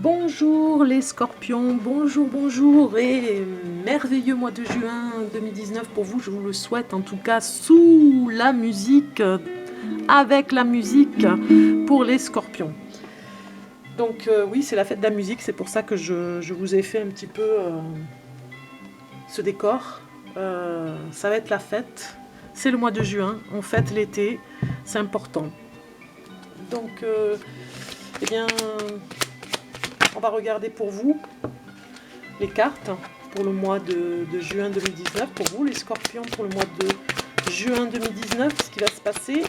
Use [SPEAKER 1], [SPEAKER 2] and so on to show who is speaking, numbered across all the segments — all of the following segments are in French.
[SPEAKER 1] Bonjour les scorpions, bonjour et merveilleux mois de juin 2019 pour vous, je vous le souhaite en tout cas sous la musique, avec la musique pour les scorpions. Donc oui, c'est la fête de la musique, c'est pour ça que je vous ai fait un petit peu ce décor. Ça va être la fête, c'est le mois de juin, on fête l'été, c'est important. Donc, eh bien... On va regarder pour vous les cartes pour le mois de juin 2019. Pour vous, les scorpions, pour le mois de juin 2019, ce qui va se passer.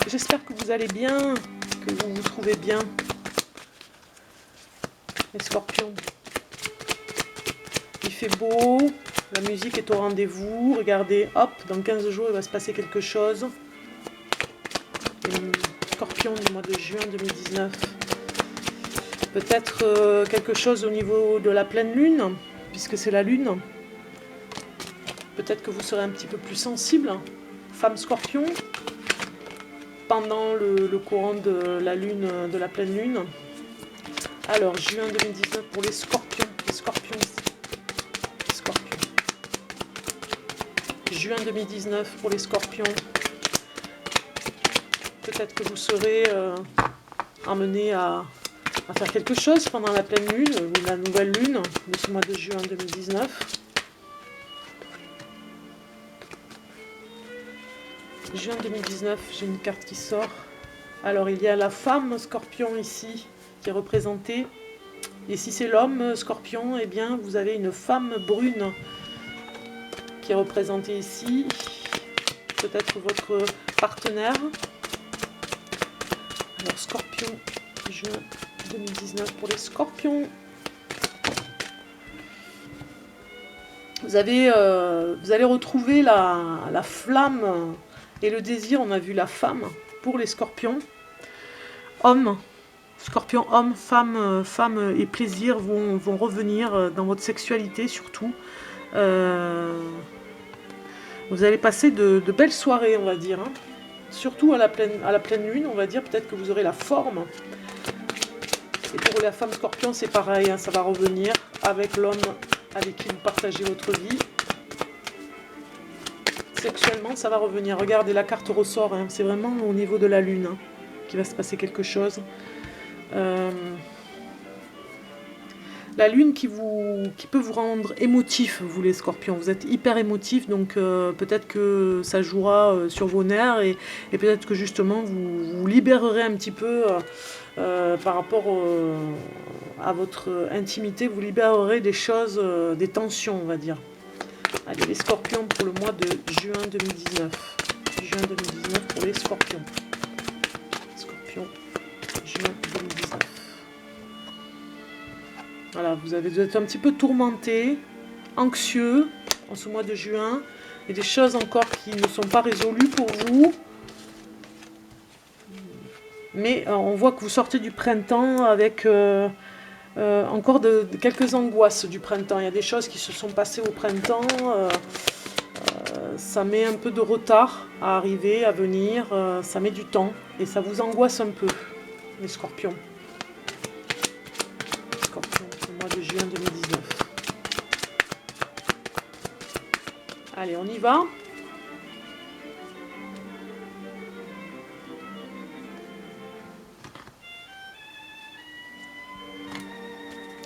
[SPEAKER 1] J'espère que vous allez bien, que vous vous trouvez bien. Les scorpions. Il fait beau, la musique est au rendez-vous. Regardez, hop, dans 15 jours, il va se passer quelque chose. Les scorpions du mois de juin 2019. Peut-être quelque chose au niveau de la pleine lune, puisque c'est la lune. Peut-être que vous serez un petit peu plus sensible, femme scorpion, pendant le courant de la lune, de la pleine lune. Alors, juin 2019 pour les scorpions. Juin 2019 pour les scorpions. Peut-être que vous serez amené à faire quelque chose pendant la pleine lune ou la nouvelle lune de ce mois de juin 2019. Juin 2019, j'ai une carte qui sort. Alors il y a la femme scorpion ici qui est représentée. Et si c'est l'homme scorpion, eh bien vous avez une femme brune qui est représentée ici. Peut-être votre partenaire. Alors scorpion, juin 2019 pour les scorpions. Vous allez retrouver la flamme et le désir. On a vu la femme pour les scorpions. Homme, scorpion, homme, femme et plaisir vont revenir dans votre sexualité surtout. Vous allez passer de belles soirées, on va dire. Hein. Surtout à la pleine lune, on va dire. Peut-être que vous aurez la forme. Et pour la femme scorpion, c'est pareil, hein, ça va revenir avec l'homme avec qui vous partagez votre vie. Sexuellement, ça va revenir. Regardez, la carte ressort, hein, c'est vraiment au niveau de la lune hein, qu'il va se passer quelque chose. La lune qui peut vous rendre émotif, vous les scorpions. Vous êtes hyper émotif, donc peut-être que ça jouera sur vos nerfs et peut-être que justement vous libérerez un petit peu par rapport à votre intimité, vous libérerez des choses, des tensions, on va dire. Allez, les scorpions pour le mois de juin 2019. Juin 2019 pour les scorpions. Scorpions, juin 2019. Voilà, vous êtes un petit peu tourmenté, anxieux en ce mois de juin. Il y a des choses encore qui ne sont pas résolues pour vous. Mais on voit que vous sortez du printemps avec encore quelques angoisses du printemps. Il y a des choses qui se sont passées au printemps. Ça met un peu de retard à arriver, à venir. Ça met du temps et ça vous angoisse un peu, les scorpions. De juin 2019. Allez, on y va.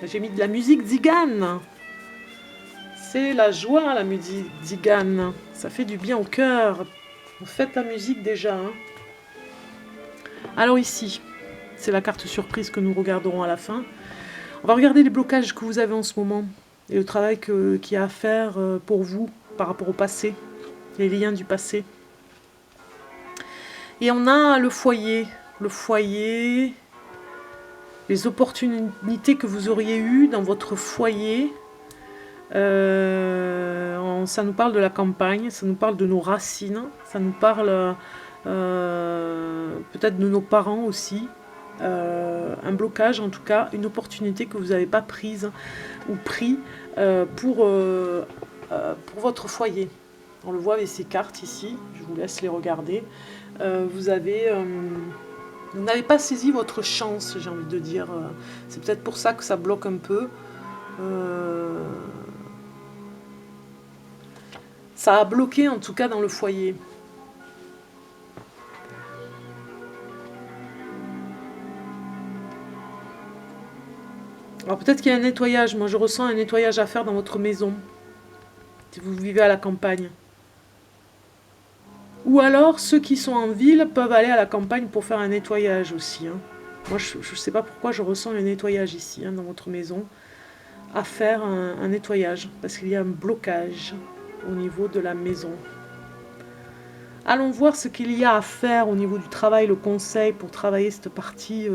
[SPEAKER 1] J'ai mis de la musique zigane. C'est la joie, la musique zigane. Ça fait du bien au cœur. Faites la musique déjà. Hein. Alors ici, c'est la carte surprise que nous regarderons à la fin. On va regarder les blocages que vous avez en ce moment et le travail qu'il y a à faire pour vous par rapport au passé, les liens du passé. Et on a le foyer, les opportunités que vous auriez eues dans votre foyer. Ça nous parle de la campagne, ça nous parle de nos racines, ça nous parle peut-être de nos parents aussi. Un blocage en tout cas, une opportunité que vous n'avez pas prise ou pris pour votre foyer. On le voit avec ces cartes ici, je vous laisse les regarder. Vous avez Vous n'avez pas saisi votre chance, j'ai envie de dire. C'est peut-être pour ça que ça bloque un peu. Ça a bloqué en tout cas dans le foyer. Alors peut-être qu'il y a un nettoyage. Moi je ressens un nettoyage à faire dans votre maison. Si vous vivez à la campagne. Ou alors ceux qui sont en ville peuvent aller à la campagne pour faire un nettoyage aussi. Hein. Moi je ne sais pas pourquoi je ressens un nettoyage ici dans votre maison. À faire un nettoyage. Parce qu'il y a un blocage au niveau de la maison. Allons voir ce qu'il y a à faire au niveau du travail, le conseil pour travailler cette partie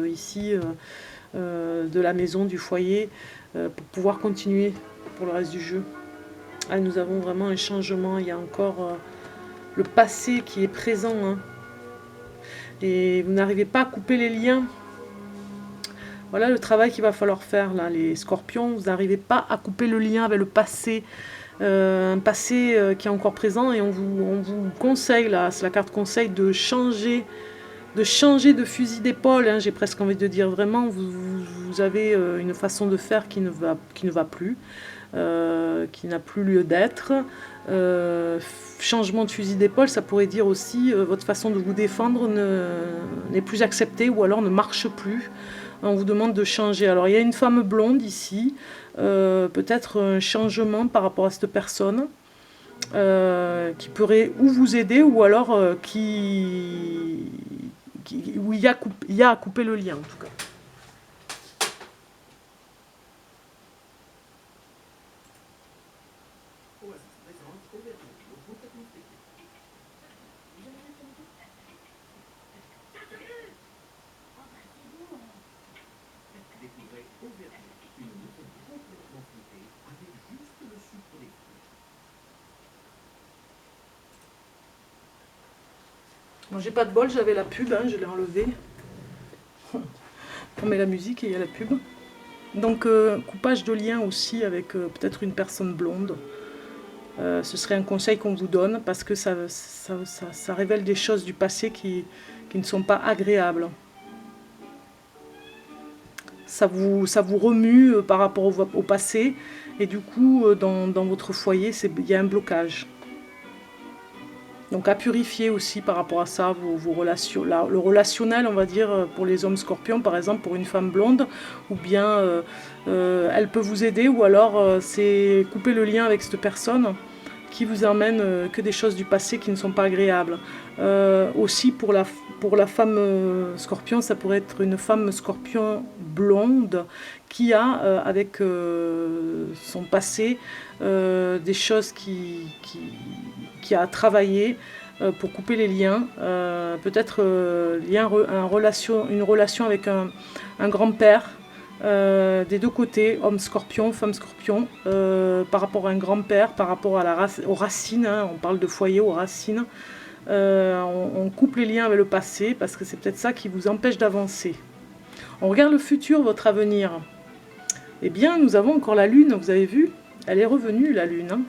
[SPEAKER 1] ici de la maison, du foyer, pour pouvoir continuer pour le reste du jeu. Ah, nous avons vraiment un changement, il y a encore le passé qui est présent. Hein. Et vous n'arrivez pas à couper les liens. Voilà le travail qu'il va falloir faire là, les scorpions, vous n'arrivez pas à couper le lien avec le passé. Un passé qui est encore présent et on vous conseille, là, c'est la carte conseil, de changer de fusil d'épaule, hein, j'ai presque envie de dire. Vraiment, vous avez une façon de faire qui ne va plus, qui n'a plus lieu d'être. Changement de fusil d'épaule, ça pourrait dire aussi votre façon de vous défendre n'est plus acceptée ou alors ne marche plus. On vous demande de changer. Alors il y a une femme blonde ici, peut-être un changement par rapport à cette personne qui pourrait ou vous aider ou alors où il y a à couper le lien en tout cas. Bon, j'ai pas de bol, j'avais la pub, hein, je l'ai enlevée. On met la musique et il y a la pub. Donc coupage de lien aussi avec peut-être une personne blonde. Ce serait un conseil qu'on vous donne parce que ça révèle des choses du passé qui ne sont pas agréables. Ça vous remue par rapport au passé et du coup dans votre foyer il y a un blocage. Donc à purifier aussi par rapport à ça, vos relations, le relationnel on va dire pour les hommes scorpions par exemple, pour une femme blonde, ou bien elle peut vous aider, ou alors c'est couper le lien avec cette personne qui vous emmène que des choses du passé qui ne sont pas agréables. Aussi pour la femme scorpion, ça pourrait être une femme scorpion blonde qui a avec son passé des choses qui a travaillé pour couper les liens, peut-être une relation avec un grand-père des deux côtés, homme scorpion, femme scorpion, par rapport à un grand-père, par rapport à aux racines, hein, on parle de foyer aux racines, on coupe les liens avec le passé parce que c'est peut-être ça qui vous empêche d'avancer. On regarde le futur, votre avenir. Eh bien, nous avons encore la lune, vous avez vu, elle est revenue la lune, hein.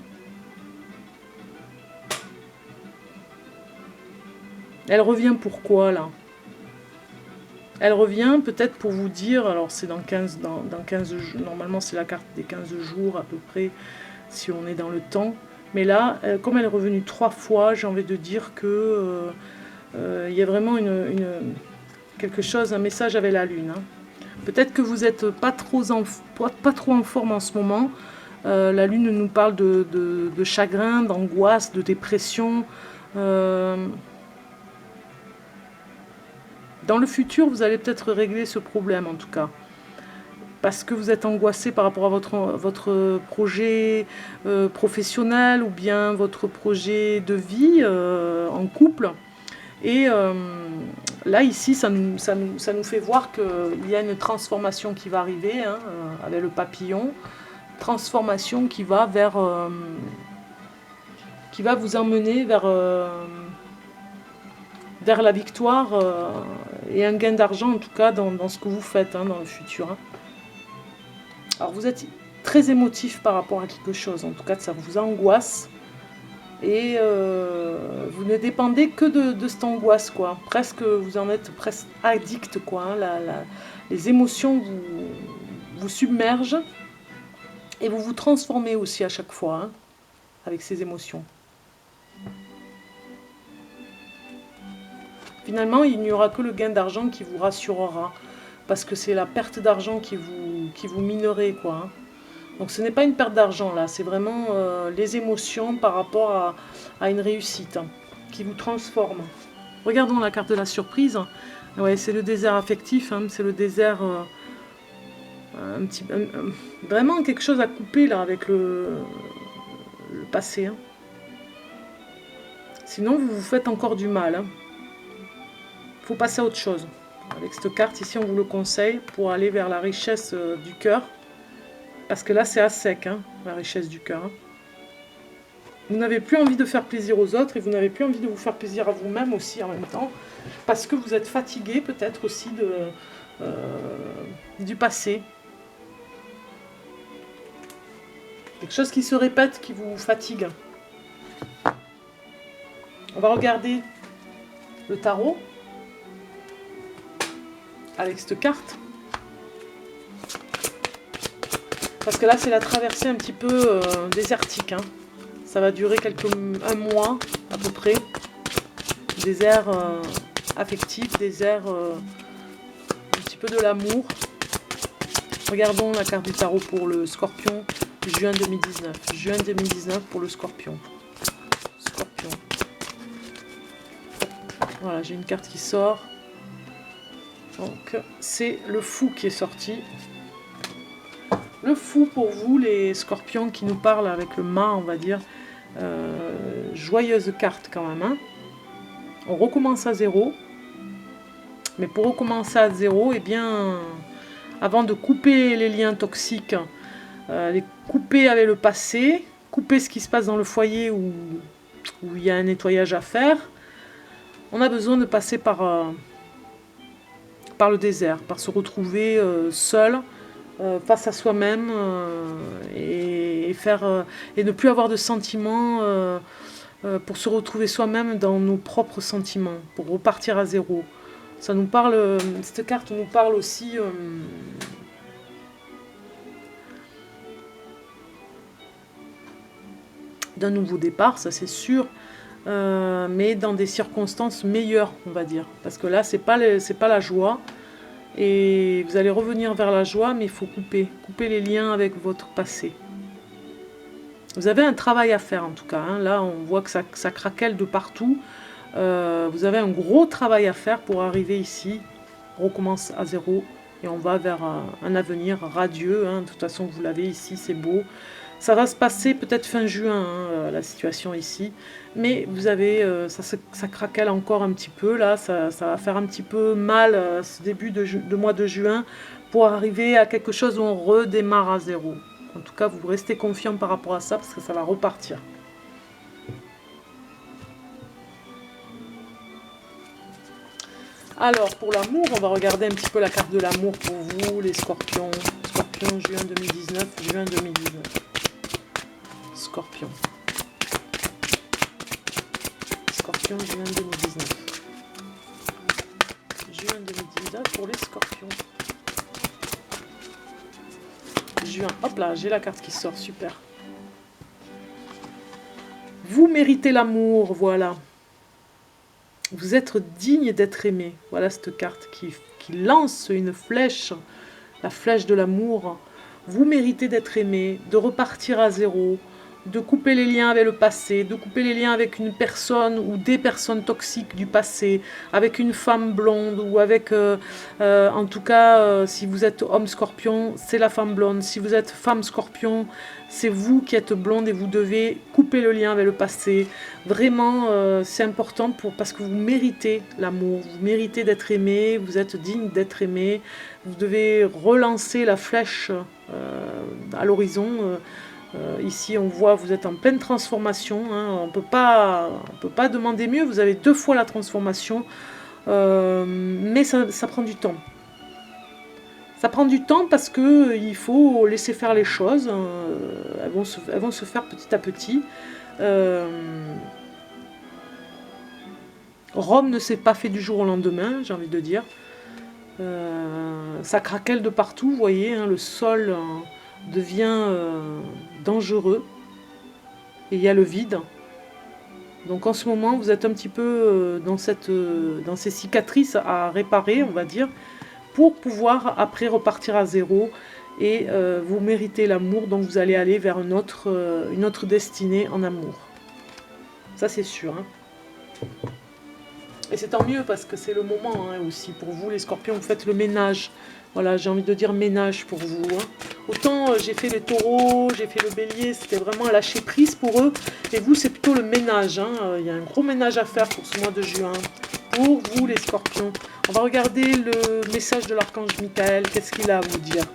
[SPEAKER 1] Elle revient pourquoi là? Elle revient peut-être pour vous dire, alors c'est dans 15 jours, normalement c'est la carte des 15 jours à peu près, si on est dans le temps. Mais là, comme elle est revenue 3 fois, j'ai envie de dire que il y a vraiment quelque chose, un message avec la lune. Hein. Peut-être que vous n'êtes pas trop en forme en ce moment. La lune nous parle de chagrin, d'angoisse, de dépression. Dans le futur, vous allez peut-être régler ce problème en tout cas. Parce que vous êtes angoissé par rapport à votre projet professionnel ou bien votre projet de vie en couple. Et là, ici, ça nous fait voir qu'il y a une transformation qui va arriver hein, avec le papillon. Transformation qui va qui va vous emmener vers la victoire et un gain d'argent en tout cas dans ce que vous faites hein, dans le futur. Hein. Alors vous êtes très émotif par rapport à quelque chose, en tout cas ça vous angoisse. Et vous ne dépendez que de cette angoisse, quoi. Presque, vous en êtes presque addict, quoi. Hein. Les émotions vous submergent et vous vous transformez aussi à chaque fois, hein, avec ces émotions. Finalement, il n'y aura que le gain d'argent qui vous rassurera, parce que c'est la perte d'argent qui vous minerait, quoi. Hein. Donc ce n'est pas une perte d'argent là, c'est vraiment les émotions par rapport à une réussite, hein, qui vous transforme. Regardons la carte de la surprise. Ouais, c'est le désert affectif, hein, c'est le désert vraiment quelque chose à couper là avec le passé. Hein. Sinon vous vous faites encore du mal. Hein. Faut passer à autre chose. Avec cette carte ici, on vous le conseille pour aller vers la richesse du cœur. Parce que là, c'est à sec, hein, la richesse du cœur. Hein. Vous n'avez plus envie de faire plaisir aux autres et vous n'avez plus envie de vous faire plaisir à vous-même aussi en même temps. Parce que vous êtes fatigué peut-être aussi du passé. Quelque chose qui se répète, qui vous fatigue. On va regarder le tarot avec cette carte. Parce que là, c'est la traversée un petit peu désertique. Hein. Ça va durer un mois à peu près. Désert affectif, désert un petit peu de l'amour. Regardons la carte du tarot pour le Scorpion, juin 2019. Juin 2019 pour le Scorpion. Scorpion. Voilà, j'ai une carte qui sort. Donc, c'est le Fou qui est sorti. Le Fou pour vous, les Scorpions qui nous parlent avec le mât, on va dire. Joyeuse carte quand même. Hein. On recommence à zéro. Mais pour recommencer à zéro, eh bien, avant de couper les liens toxiques, les couper avec le passé, couper ce qui se passe dans le foyer où il y a un nettoyage à faire, on a besoin de passer par le désert, par se retrouver seul, face à soi-même et ne plus avoir de sentiments pour se retrouver soi-même dans nos propres sentiments, pour repartir à zéro. Ça nous parle, cette carte nous parle aussi d'un nouveau départ, ça c'est sûr, mais dans des circonstances meilleures, on va dire. Parce que là, c'est pas la joie. Et vous allez revenir vers la joie, mais il faut couper les liens avec votre passé. Vous avez un travail à faire en tout cas. Hein. Là, on voit que ça craquelle de partout. Vous avez un gros travail à faire pour arriver ici. On recommence à zéro et on va vers un avenir radieux. Hein. De toute façon, vous l'avez ici, c'est beau. Ça va se passer peut-être fin juin, hein, la situation ici. Mais vous avez, ça craquelle encore un petit peu. Là, ça va faire un petit peu mal ce début de mois de juin pour arriver à quelque chose où on redémarre à zéro. En tout cas, vous restez confiant par rapport à ça parce que ça va repartir. Alors, pour l'amour, on va regarder un petit peu la carte de l'amour pour vous, les Scorpions. Scorpion, juin 2019, juin 2019. Scorpion. Scorpion, juin 2019. Juin 2019 pour les Scorpions. Juin, hop là, j'ai la carte qui sort, super. Vous méritez l'amour, voilà. Vous êtes digne d'être aimé. Voilà cette carte qui lance une flèche, la flèche de l'amour. Vous méritez d'être aimé, de repartir à zéro, de couper les liens avec le passé, de couper les liens avec une personne ou des personnes toxiques du passé, avec une femme blonde ou avec, en tout cas, si vous êtes homme scorpion, c'est la femme blonde. Si vous êtes femme scorpion, c'est vous qui êtes blonde et vous devez couper le lien avec le passé. Vraiment, c'est important parce que vous méritez l'amour, vous méritez d'être aimé, vous êtes digne d'être aimé. Vous devez relancer la flèche à l'horizon. Ici, on voit, vous êtes en pleine transformation. Hein, on peut pas demander mieux. Vous avez 2 fois la transformation, mais ça prend du temps. Ça prend du temps parce que il faut laisser faire les choses. Elles vont se faire petit à petit. Rome ne s'est pas fait du jour au lendemain, j'ai envie de dire. Ça craquelle de partout, vous voyez, hein, le sol devient dangereux. Et il y a le vide. Donc en ce moment, vous êtes un petit peu dans ces cicatrices à réparer, on va dire, pour pouvoir après repartir à zéro et vous méritez l'amour, donc vous allez aller vers une autre destinée en amour. Ça c'est sûr. Hein. Et c'est tant mieux parce que c'est le moment hein, aussi pour vous les scorpions, vous faites le ménage. Voilà, j'ai envie de dire ménage pour vous. Hein. Autant j'ai fait les taureaux, j'ai fait le bélier, c'était vraiment lâcher prise pour eux. Et vous, c'est plutôt le ménage. Hein. Il y a un gros ménage à faire pour ce mois de juin. Pour vous, les scorpions. On va regarder le message de l'archange Michael. Qu'est-ce qu'il a à vous dire?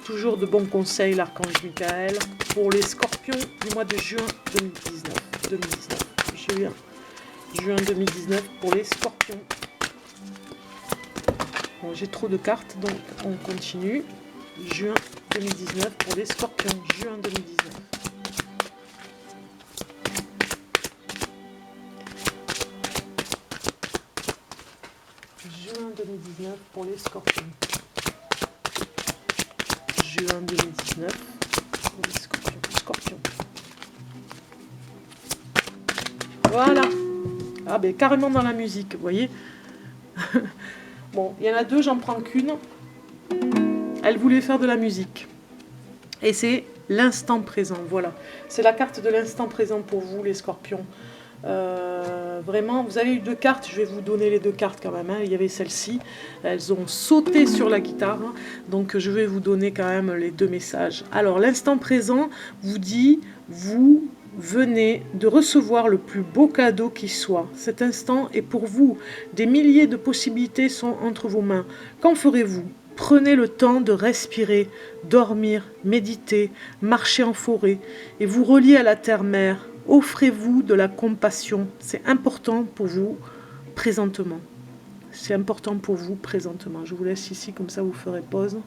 [SPEAKER 1] Toujours de bons conseils, l'archange Michael. Pour les scorpions du mois de juin 2019. Juin 2019 pour les scorpions. Bon, j'ai trop de cartes, donc on continue. Juin 2019 pour les scorpions. Juin 2019. Juin 2019 pour les scorpions. Juin 2019 pour les scorpions. Scorpions. Voilà. Ah ben carrément dans la musique, vous voyez. Bon, il y en a deux, j'en prends qu'une. Elle voulait faire de la musique. Et c'est l'instant présent, voilà. C'est la carte de l'instant présent pour vous, les scorpions. Vraiment, vous avez eu deux cartes, je vais vous donner les deux cartes quand même. Hein. Il y avait celle-ci, elles ont sauté sur la guitare. Hein. Donc je vais vous donner quand même les deux messages. Alors, l'instant présent vous dit, vous venez de recevoir le plus beau cadeau qui soit. Cet instant est pour vous. Des milliers de possibilités sont entre vos mains. Qu'en ferez-vous? Prenez le temps de respirer, dormir, méditer, marcher en forêt et vous relier à la terre-mère. Offrez-vous de la compassion. C'est important pour vous présentement. C'est important pour vous présentement. Je vous laisse ici, comme ça vous ferez pause.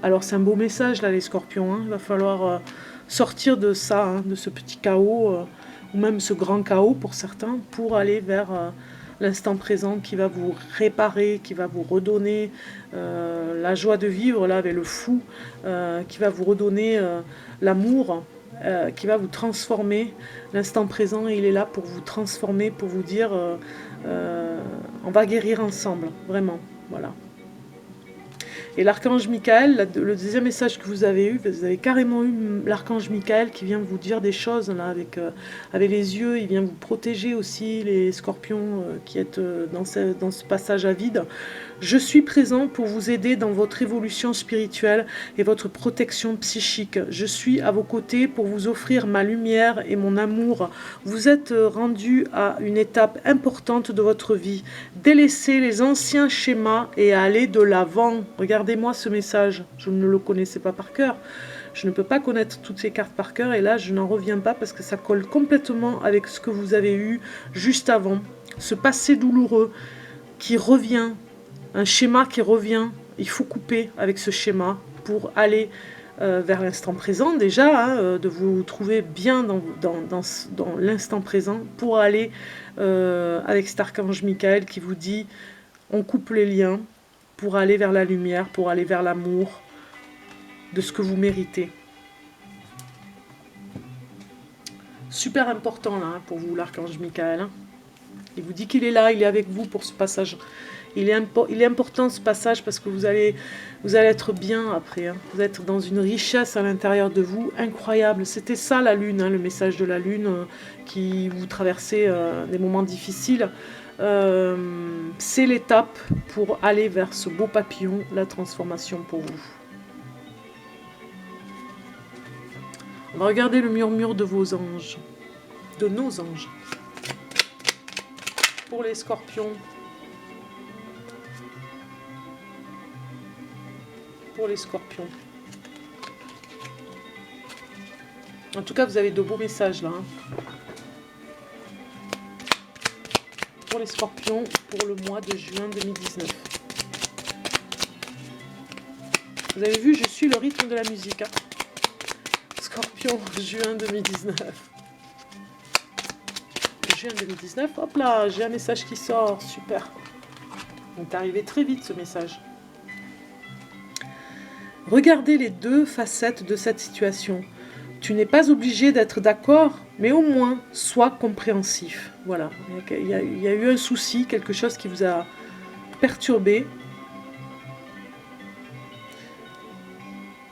[SPEAKER 1] Alors c'est un beau message là les scorpions. Hein. Il va falloir sortir de ça, hein, de ce petit chaos, ou même ce grand chaos pour certains, pour aller vers l'instant présent qui va vous réparer, qui va vous redonner la joie de vivre là avec le fou, qui va vous redonner l'amour, qui va vous transformer. L'instant présent, il est là pour vous transformer, pour vous dire on va guérir ensemble, vraiment, voilà. Et l'archange Michael, le deuxième message que vous avez carrément eu l'archange Michael qui vient vous dire des choses là, avec les yeux, il vient vous protéger aussi, les scorpions qui êtes dans ce passage à vide. Je suis présent pour vous aider dans votre évolution spirituelle et votre protection psychique. Je suis à vos côtés pour vous offrir ma lumière et mon amour. Vous êtes rendu à une étape importante de votre vie. Délaissez les anciens schémas et allez de l'avant. Regardez-moi ce message. Je ne le connaissais pas par cœur. Je ne peux pas connaître toutes ces cartes par cœur et là je n'en reviens pas parce que ça colle complètement avec ce que vous avez eu juste avant. Ce passé douloureux qui revient. Un schéma qui revient, il faut couper avec ce schéma pour aller vers l'instant présent déjà, hein, de vous trouver bien dans l'instant présent pour aller avec cet archange Michael qui vous dit on coupe les liens pour aller vers la lumière, pour aller vers l'amour de ce que vous méritez. Super important là hein, pour vous l'archange Michael. Hein. Il vous dit qu'il est là, il est avec vous pour ce passage. Il est important ce passage parce que vous allez être bien après. Hein. Vous êtes dans une richesse à l'intérieur de vous incroyable. C'était ça la lune, hein, le message de la lune qui vous traversez des moments difficiles. C'est l'étape pour aller vers ce beau papillon, la transformation pour vous. On va regarder le murmure de vos anges, de nos anges. Pour les scorpions. Pour les scorpions. En tout cas, vous avez de beaux messages là. Hein. Pour les scorpions, pour le mois de juin 2019. Vous avez vu, je suis le rythme de la musique. Hein. Scorpion, juin 2019. Juin 2019, hop là, j'ai un message qui sort, super. Il est arrivé très vite ce message. Regardez les deux facettes de cette situation. Tu n'es pas obligé d'être d'accord, mais au moins, sois compréhensif. Voilà, il y a eu un souci, quelque chose qui vous a perturbé.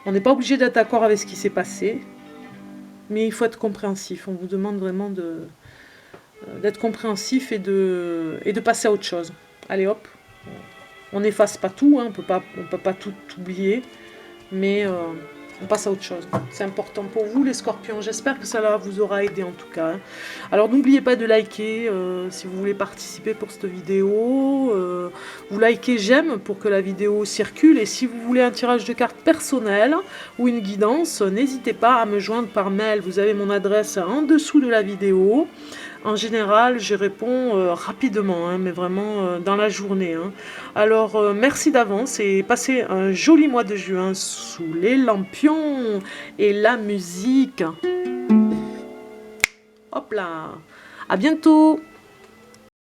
[SPEAKER 1] On n'est pas obligé d'être d'accord avec ce qui s'est passé, mais il faut être compréhensif. On vous demande vraiment d'être compréhensif et de passer à autre chose. Allez hop, on n'efface pas tout, hein, on peut pas tout oublier, mais on passe à autre chose. C'est important pour vous les scorpions, j'espère que ça vous aura aidé en tout cas. Alors n'oubliez pas de liker si vous voulez participer pour cette vidéo, vous likez j'aime pour que la vidéo circule, et si vous voulez un tirage de cartes personnel ou une guidance, n'hésitez pas à me joindre par mail, vous avez mon adresse en dessous de la vidéo. En général, je réponds rapidement, hein, mais vraiment dans la journée. Hein. Alors, merci d'avance et passez un joli mois de juin sous les lampions et la musique. Hop là, à bientôt.